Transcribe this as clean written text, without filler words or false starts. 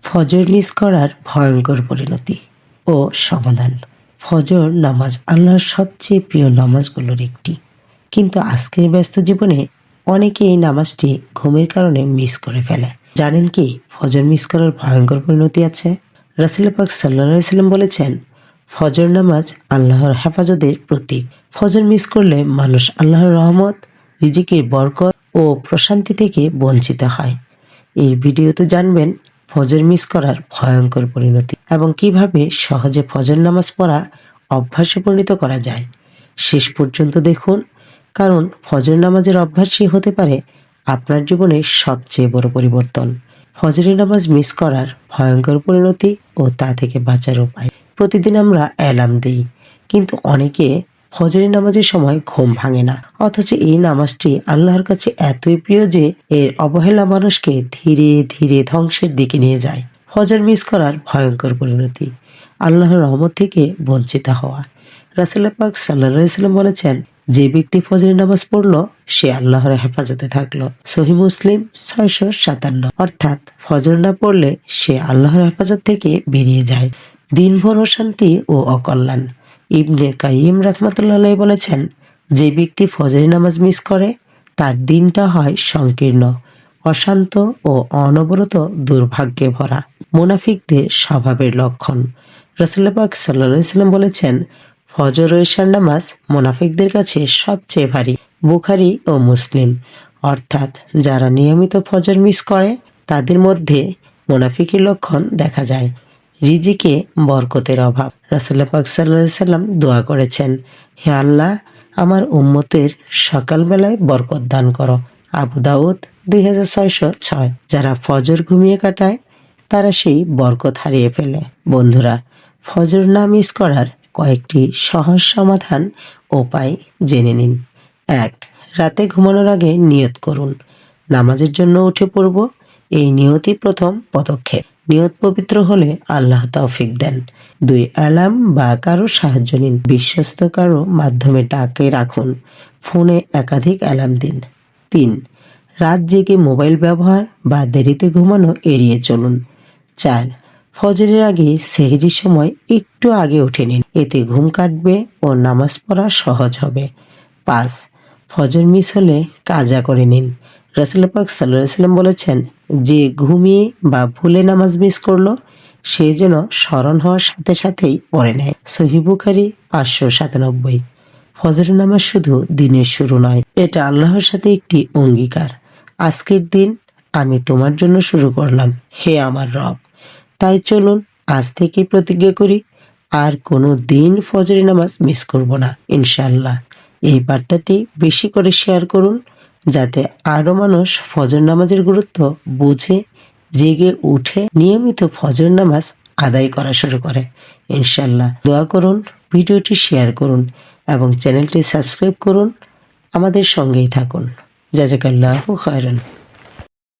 ফজর মিস করার ভয়ঙ্কর পরিণতি ও সমাধান। ফজর নামাজ আল্লাহর সবচেয়ে প্রিয় নামাজগুলোর একটি, কিন্তু আজকের ব্যস্ত জীবনে অনেকে এই নামাজটি ঘুমের কারণে মিস করে ফেলে। জানেন কি ফজর মিস করার ভয়ঙ্কর পরিণতি আছে? রাসূল পাক সাল্লাল্লাহু আলাইহি ওয়াসাল্লাম বলেছেন, ফজর নামাজ আল্লাহর হেফাজতের প্রতীক। ফজর মিস করলে মানুষ আল্লাহর রহমত, রিজিকের বরকত ও প্রশান্তি থেকে বঞ্চিত হয়। এই ভিডিওতে জানবেন ফজর মিস করার ভয়ঙ্কর পরিণতি এবং কিভাবে সহজে ফজর নামাজ পড়া অভ্যাসে পরিণত করা যায়। শেষ পর্যন্ত দেখুন, কারণ ফজর নামাজের অভ্যাসই হতে পারে আপনার জীবনের সবচেয়ে বড় পরিবর্তন। ফজরের নামাজ মিস করার ভয়ঙ্কর পরিণতি ও তা থেকে বাঁচার উপায়। প্রতিদিন আমরা অ্যালার্ম দিই, কিন্তু অনেকে ফজরের নামাজের সময় ঘুম ভাঙে না। অথচ এই নামাজটি আল্লাহর কাছে এতই প্রিয় যে এর অবহেলা মানুষকে ধীরে ধীরে ধ্বংসের দিকে নিয়ে যায়। ফজর মিস করার ভয়ঙ্কর পরিণতি, আল্লাহর রহমত থেকে বঞ্চিত হওয়া। রাসূল পাক সাল্লাল্লাহু আলাইহি ওয়াসাল্লাম বলেছেন, যে ব্যক্তি ফজরের নামাজ পড়লো সে আল্লাহর হেফাজতে থাকলো। সহিহ মুসলিম 657। অর্থাৎ ফজর না পড়লে সে আল্লাহর হেফাজত থেকে বেরিয়ে যায়। দিনভর অশান্তি ও অকল্যাণ। ইবনে কাইয়িম রাহমাতুল্লাহ আলাইহি বলেছেন, যে ব্যক্তি ফজরের নামাজ মিস করে তার দিনটা হয় সংকীর্ণ, অশান্ত ও অনবরত দুর্ভাগ্যে ভরা। মুনাফিকদের স্বভাবের লক্ষণ। রাসূল পাক সাল্লাল্লাহু আলাইহি ওয়াসাল্লাম বলেছেন, ফজর ও ইশার নামাজ মুনাফিকদের কাছে সবচেয়ে ভারী। বুখারী ও মুসলিম। অর্থাৎ যারা নিয়মিত ফজর মিস করে তাদের মধ্যে মুনাফিকের লক্ষণ দেখা যায়। রিজিকে বরকতের অভাব। রাসূল পাক সাল্লাল্লাহু আলাইহি ওয়াসাল্লাম দোয়া করেছেন, হে আল্লাহ, আমার উম্মতের সকালবেলায় বরকত দান করো। আবু দাউদ 2606। যারা ফজর ঘুমিয়ে কাটায় তারা সেই বরকত হারিয়ে ফেলে। বন্ধুরা, ফজর না মিস করার কয়েকটি সহজ সমাধান উপায় জেনে নিন। 1. রাতে ঘুমানোর আগে নিয়ত করুন, নামাজের জন্য উঠে পড়ব। এই নিয়তই প্রথম পদক্ষেপ। নিয়ত পবিত্র হলে আল্লাহ তৌফিক দেন। 2. অ্যালার্ম বা কারো সাহায্য নিন, বিশ্বস্ত কারো মাধ্যমে ডাকে রাখুন। ফোনে একাধিক অ্যালার্ম দিন। 3. রাত জেগে মোবাইল ব্যবহার বা দেরিতে ঘুমানো এড়িয়ে চলুন। 4. ফজরের আগে সেহরির সময় একটু আগে উঠে নিন, এতে ঘুম কাটবে ও নামাজ পড়া সহজ হবে। 5. ফজর মিস হলে কাজা করে নিন। রাসূল পাক সাল্লাল্লাহু আলাইহি ওয়াসাল্লাম বলেছেন, যে ঘুমিয়ে বা ভুলে নামাজ মিস করলো সে যেন স্মরণ হওয়ার সাথে সাথেই পড়ে নেয়। সহিহ বুখারী 597। ফজরের নামাজ শুধু দিনের শুরু নয়, এটা আল্লাহর সাথে একটি অঙ্গীকার। আজকের দিন আমি তোমার জন্য শুরু করলাম, হে আমার রব। তাই চলুন আজ থেকে প্রতিজ্ঞা করি, আর কোনো দিন ফজরের নামাজ মিস করব না, ইনশাআল্লাহ। এই বার্তাটি বেশি করে শেয়ার করুন, যাতে আরও মানুষ ফজর নামাজের গুরুত্ব বুঝে জেগে উঠে নিয়মিত ফজর নামাজ আদায় করা শুরু করে। ইনশাআল্লাহ দোয়া করুন, ভিডিওটি শেয়ার করুন এবং চ্যানেলটি সাবস্ক্রাইব করুন। আমাদের সঙ্গেই থাকুন। জাযাকাল্লাহু খায়রান।